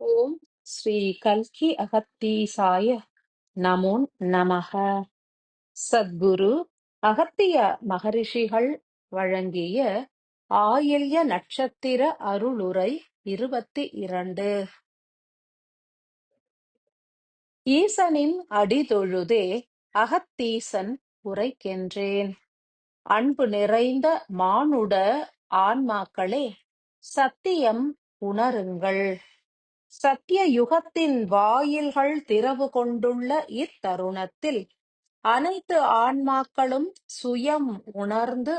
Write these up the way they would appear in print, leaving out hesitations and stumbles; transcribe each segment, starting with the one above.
ஓம் ஸ்ரீ கல்கி அகத்தீசாய நமோ நமக. சத்குரு அகத்திய மகரிஷிகள் வழங்கிய ஆயில்ய நட்சத்திர அருளுரை 22. ஈசனின் அடிதொழுதே அகத்தீசன் உரைக்கின்றேன். அன்பு நிறைந்த மானுட ஆன்மாக்களே, சத்தியம் உணருங்கள். சத்திய யுகத்தின் வாயில்கள் திறவு கொண்டுள்ள இத்தருணத்தில் அனைத்து ஆன்மாக்களும் சுயம் உணர்ந்து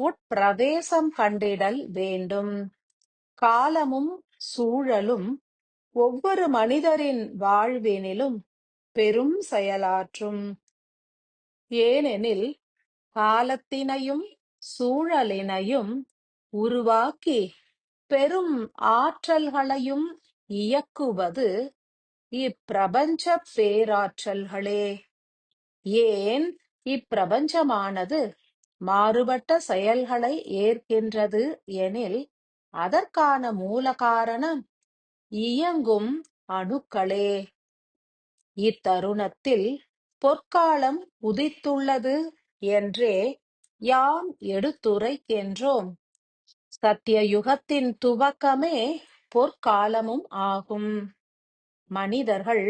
உட்பிரவேசம் கண்டிடல் வேண்டும். காலமும் சூழலும் ஒவ்வொரு மனிதரின் வாழ்வினிலும் பெரும் செயலாற்றும். ஏனெனில் காலத்தினையும் சூழலினையும் உருவாக்கி பெரும் ஆற்றல்களையும் இயக்குவது இப்பிரபஞ்ச பேராற்றல்களே. ஏன் இப்பிரபஞ்சமானது மாறுபட்ட செயல்களை ஏற்கின்றது எனில் அதற்கான மூல காரணம் இயங்கும் அணுக்களே. இத்தருணத்தில் பொற்காலம் உதித்துள்ளது என்றே யாம் எடுத்துரைக்கின்றோம். சத்திய யுகத்தின் துவக்கமே பொற்காலமும் ஆகும். மனிதர்கள்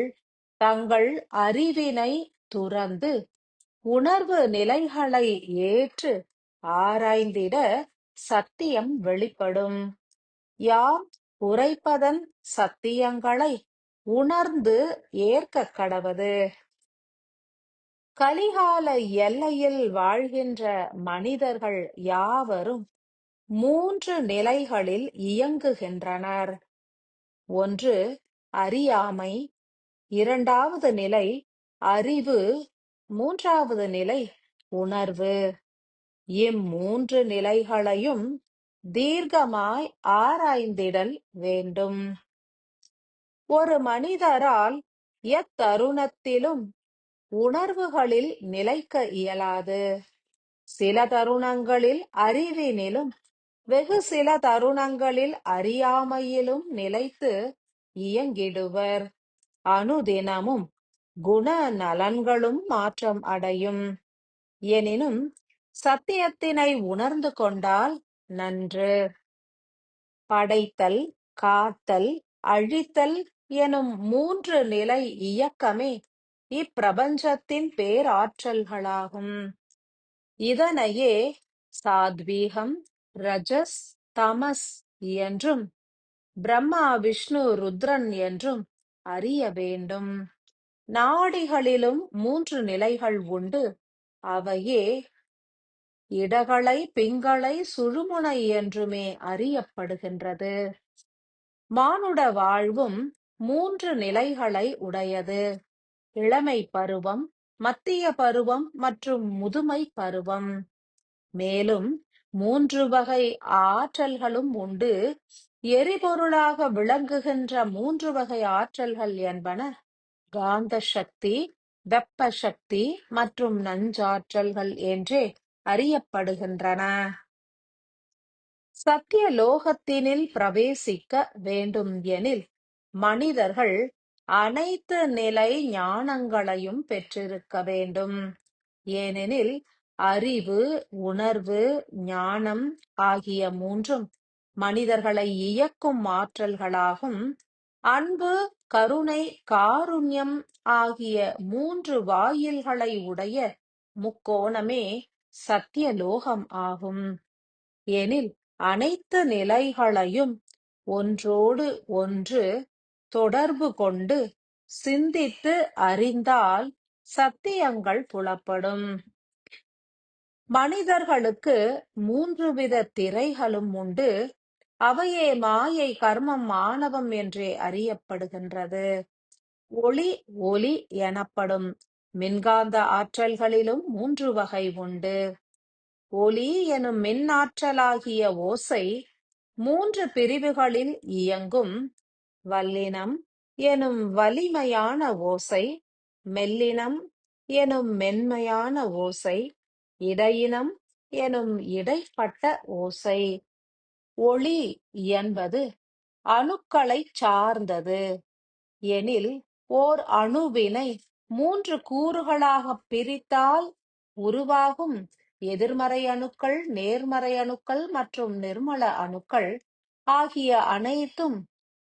தங்கள் அறிவினை துறந்து உணர்வு நிலைகளை ஏற்று ஆராய்ந்திட சத்தியம் வெளிப்படும். யாம் உரைப்பதன் சத்தியங்களை உணர்ந்து ஏற்க கடவது. கலிகால எல்லையில் வாழ்கின்ற மனிதர்கள் யாவரும் 3 நிலைகளில் இயங்குகின்றனர். ஒன்று அறியாமை, 2வது நிலை அறிவு, 3வது நிலை உணர்வு. இம்3 நிலைகளையும் தீர்க்கமாய் ஆராய்ந்திடல் வேண்டும். ஒரு மனிதரால் எத்தருணத்திலும் உணர்வுகளில் நிலைக்க இயலாது. சில தருணங்களில் அறிவினிலும் வெகு சில தருணங்களில் அறியாமையிலும் நிலைத்து இயங்கிடுவர். அனுதினமும் குண நலன்களும் மாற்றம் அடையும். எனினும் சத்தியத்தினை உணர்ந்து கொண்டால் நன்று. படைத்தல், காத்தல், அழித்தல் எனும் 3 நிலை இயக்கமே இப்பிரபஞ்சத்தின் பேராற்றல்களாகும். இதனையே சாத்வீகம், ரஜஸ், தமஸ் என்றும் பிரம்மா, விஷ்ணு, ருத்ரன் என்றும் அறிய வேண்டும். நாடிகளிலும் 3 நிலைகள் உண்டு. அவையே இடகலை, பிங்களை, சுழுமுனை என்றுமே அறியப்படுகின்றது. மானுட வாழ்வும் 3 நிலைகளை உடையது. இளமை பருவம், மத்திய பருவம் மற்றும் முதுமை பருவம். மேலும் 3 வகை ஆற்றல்களும் உண்டு. எரிபொருளாக விளங்குகின்ற 3 வகை ஆற்றல்கள் என்பன காந்த சக்தி, வெப்ப சக்தி மற்றும் நஞ்சாற்றல்கள் என்றே அறியப்படுகின்றன. சத்திய லோகத்தினில் பிரவேசிக்க வேண்டும் எனில் மனிதர்கள் அனைத்து நிலை ஞானங்களையும் பெற்றிருக்க வேண்டும். ஏனெனில் அறிவு, உணர்வு, ஞானம் ஆகிய 3ம் மனிதர்களை இயக்கும் ஆற்றல்களாகும். அன்பு, கருணை, காருண்யம் ஆகிய 3 வாயில்களை உடைய முக்கோணமே சத்திய லோகம் ஆகும். எனில் அனைத்து நிலைகளையும் ஒன்றோடு ஒன்று தொடர்பு கொண்டு சிந்தித்து அறிந்தால் சத்தியங்கள் புலப்படும். மனிதர்களுக்கு 3 வித திரைகளும் உண்டு. அவையே மாயை, கர்மம், ஆணவம் என்றே அறியப்படுகின்றது. ஒளி, ஒலி எனப்படும் மின்காந்த ஆற்றல்களிலும் 3 வகை உண்டு. ஒலி எனும் மின்னாற்றலாகிய ஓசை 3 பிரிவுகளில் இயங்கும். வல்லினம் எனும் வலிமையான ஓசை, மெல்லினம் எனும் மென்மையான ஓசை, இடையினம் எனும் இடைப்பட்ட ஓசை. ஒளி என்பது அணுக்களைச் சார்ந்தது. எனில் ஓர் அணுவினை 3 கூறுகளாகப் பிரித்தால் உருவாகும் எதிர்மறை அணுக்கள், நேர்மறை அணுக்கள் மற்றும் நிர்மல அணுக்கள் ஆகிய அனைத்தும்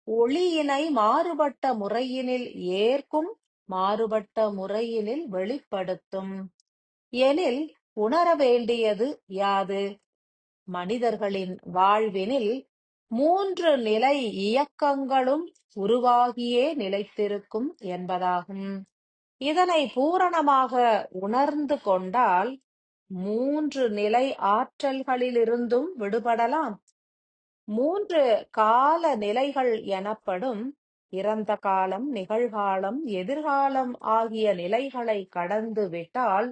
ஒளியினை மாறுபட்ட முறையினில் ஏற்கும், மாறுபட்ட முறையினில் வெளிப்படுத்தும். எனில் உணர வேண்டியது யாது? மனிதர்களின் வாழ்வினில் 3 நிலை இயக்கங்களும் உருவாகியே நிலைத்திருக்கும் என்பதாகும். இதனை பூரணமாக உணர்ந்து கொண்டால் 3 நிலை ஆற்றல்களிலிருந்தும் விடுபடலாம். 3 கால நிலைகள் எனப்படும் இறந்த காலம், நிகழ்காலம், எதிர்காலம் ஆகிய நிலைகளை கடந்து விட்டால்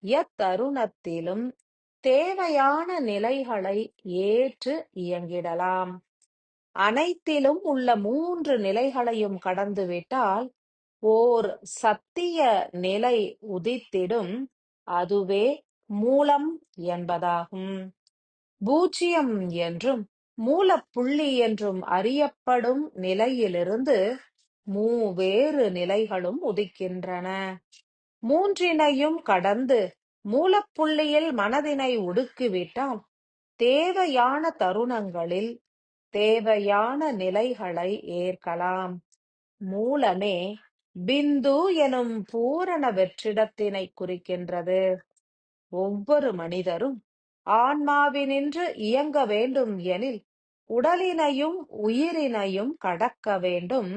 எத்தருணத்திலும் தேவையான நிலைகளை ஏற்று இயங்கிடலாம். அனைத்திலும் உள்ள 3 நிலைகளையும் கடந்துவிட்டால் ஓர் சத்திய நிலை உதித்திடும். அதுவே மூலம் என்பதாகும். பூஜ்யம் என்றும் மூலப்புள்ளி என்றும் அறியப்படும் நிலையிலிருந்து மூவேறு நிலைகளும் உதிக்கின்றன. மூன்றினையும் கடந்து மூலப்புள்ளியில் மனதினை ஒடுக்கிவிட்டால் தேவையான தருணங்களில் தேவையான நிலைகளை ஏற்கலாம். மூலமே பிந்து எனும் பூரண வெற்றிடத்தினை குறிக்கின்றது. ஒவ்வொரு மனிதரும் ஆன்மாவினின்று இயங்க வேண்டும் எனில் உடலினையும் உயிரினையும் கடக்க வேண்டும்.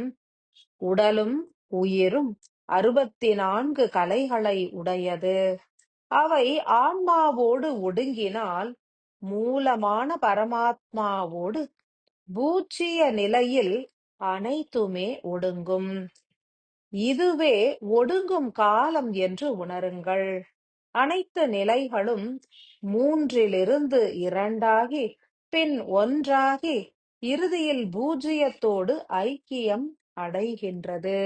உடலும் உயிரும் 64 கலைகளை உடையது. அவை ஆன்மாவோடு ஒடுங்கினால் மூலமான பரமாத்மாவோடு பூஜ்ய நிலையில் அனைத்துமே ஒடுங்கும். இதுவே ஒடுங்கும் காலம் என்று உணருங்கள். அனைத்து நிலைகளும் 3லிருந்து 2ஆகி பின் 1ஆகி இறுதியில் பூஜ்யத்தோடு ஐக்கியம் அடைகின்றது.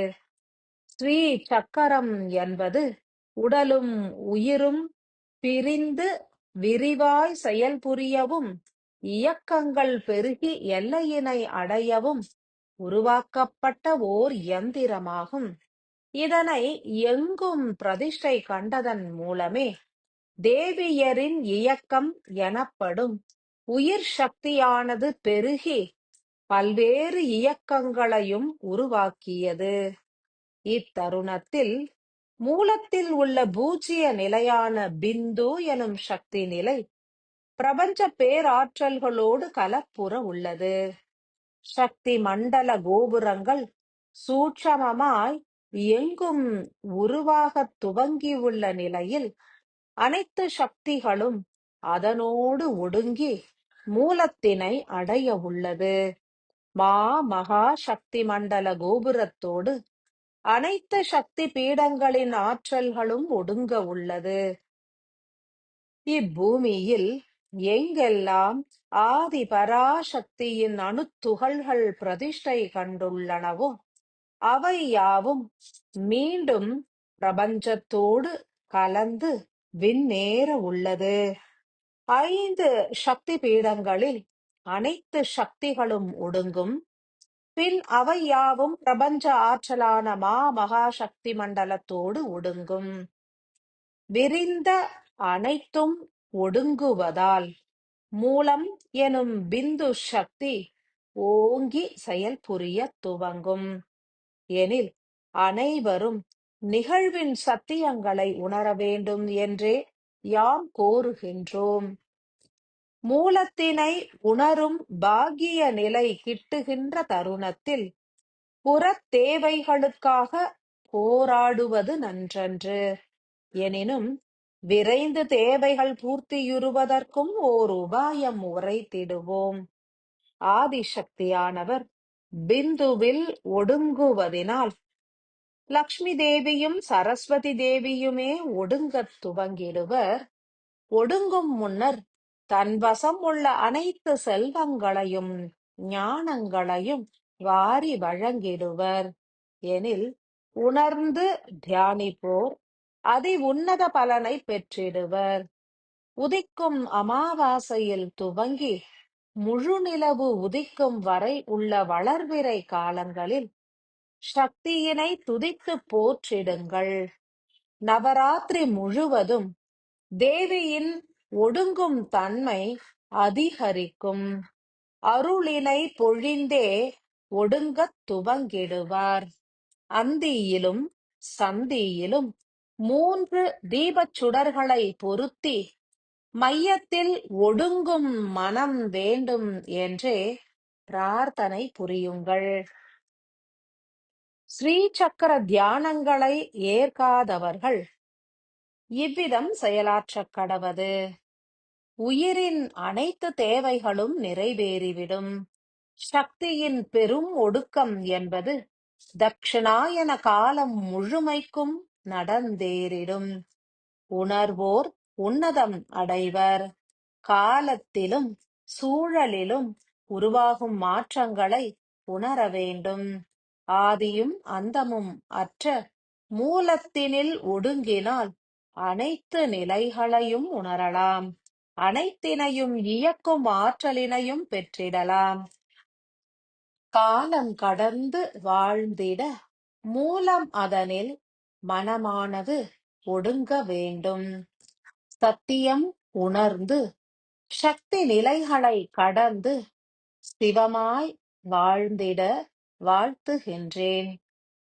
ஸ்ரீ சக்கரம் என்பது உடலும் உயிரும் பிரிந்து விரிவாய் செயல்புரியவும் இயக்கங்கள் பெருகி எல்லையினை அடையவும் உருவாக்கப்பட்ட ஓர் யந்திரமாகும். இதனை எங்கும் பிரதிஷ்டை கண்டதன் மூலமே தேவியரின் இயக்கம் எனப்படும் உயிர் சக்தியானது பெருகி பல்வேறு இயக்கங்களையும் உருவாக்கியது. இத்தருணத்தில் மூலத்தில் உள்ள பூஜ்ய நிலையான பிந்து எனும் சக்தி நிலை பிரபஞ்ச பேராற்றல்களோடு கலப்புற உள்ளது. சக்தி மண்டல கோபுரங்கள் சூட்சமமாய் எங்கும் உருவாகத் துவங்கியுள்ள நிலையில் அனைத்து சக்திகளும் அதனோடு ஒடுங்கி மூலத்தினை அடைய உள்ளது. மகா சக்தி மண்டல கோபுரத்தோடு அனைத்து சக்தி பீடங்களின் ஆற்றல்களும் ஒடுங்க உள்ளது. இப்பூமியில் எங்கெல்லாம் ஆதி பராசக்தியின் அணுத்துகள்கள் பிரதிஷ்டை கண்டுள்ளனவோ அவை யாவும் மீண்டும் பிரபஞ்சத்தோடு கலந்து விண்ணேற உள்ளது. 5 சக்தி பீடங்களில் அனைத்து சக்திகளும் ஒடுங்கும். பின் அவை யாவும் பிரபஞ்ச ஆற்றலான மகா சக்தி மண்டலத்தோடு ஒடுங்கும். விரிந்த அனைத்தும் ஒடுங்குவதால் மூலம் எனும் பிந்து சக்தி ஓங்கி செயல்புரிய துவங்கும். எனில் அனைவரும் நிகழ்வின் சத்தியங்களை உணர வேண்டும் என்றே யாம் கோருகின்றோம். மூலத்தினை உணரும் பாக்கிய நிலை கிட்டுகின்ற தருணத்தில் புறத் தேவைகளுக்காக போராடுவது நன்றன்று. எனினும் விரைந்து தேவைகள் பூர்த்தியுறுவதற்கும் ஓர் உபாயம் உரைத்திடுவோம். ஆதிசக்தியானவர் பிந்துவில் ஒடுங்குவதினால் லக்ஷ்மி தேவியும் சரஸ்வதி தேவியுமே ஒடுங்கத் துவங்கிடுவர். ஒடுங்கும் முன்னர் தன் வசம் உள்ள அனைத்து செல்வங்களையும் ஞானங்களையும் வாரி வழங்கிடுவர். எனில் உணர்ந்து தியானிப்போர் அதி உன்னத பலனை பெற்றிடுவர். உதிக்கும் அமாவாசையில் துவங்கி முழுநிலவு உதிக்கும் வரை உள்ள வளர்பிறை காலங்களில் சக்தியினை துதித்து போற்றிடுங்கள். நவராத்திரி முழுவதும் தேவியின் ஒடுங்கும் தன்மை அதிகரிக்கும். அருளினை பொழிந்தே ஒடுங்கத் துவங்கிடுவார். அந்தியிலும் சந்தியிலும் 3 தீபச் சுடர்களை பொருத்தி மையத்தில் ஒடுங்கும் மனம் வேண்டும் என்றே பிரார்த்தனை புரியுங்கள். ஸ்ரீ சக்கர தியானங்களை ஏற்காதவர்கள் இவ்விதம் செயலாற்றக் கடவது. உயிரின் அனைத்து தேவைகளும் நிறைவேறிவிடும். சக்தியின் பெரும் ஒடுக்கம் என்பது தட்சிணாயன காலம் முழுமைக்கும் நடந்தேறிடும். உணர்வோர் உன்னதம் அடைவர். காலத்திலும் சூழலிலும் உருவாகும் மாற்றங்களை உணர வேண்டும். ஆதியும் அந்தமும் அற்ற மூலத்தினில் ஒடுங்கினால் அனைத்து நிலைகளையும் உணரலாம். அனைத்தினையும் இயக்கும் ஆற்றலினையும் பெற்றிடலாம். காலம் கடந்து வாழ்ந்திட மூலம் அதனில் மனமானது ஒடுங்க வேண்டும். சத்தியம் உணர்ந்து சக்தி நிலைகளை கடந்து சிவமாய் வாழ்ந்திட வாழ்த்துகின்றேன்.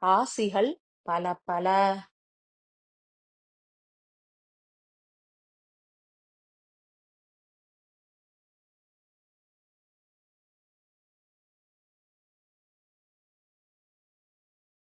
ஆசிகள் பல பல.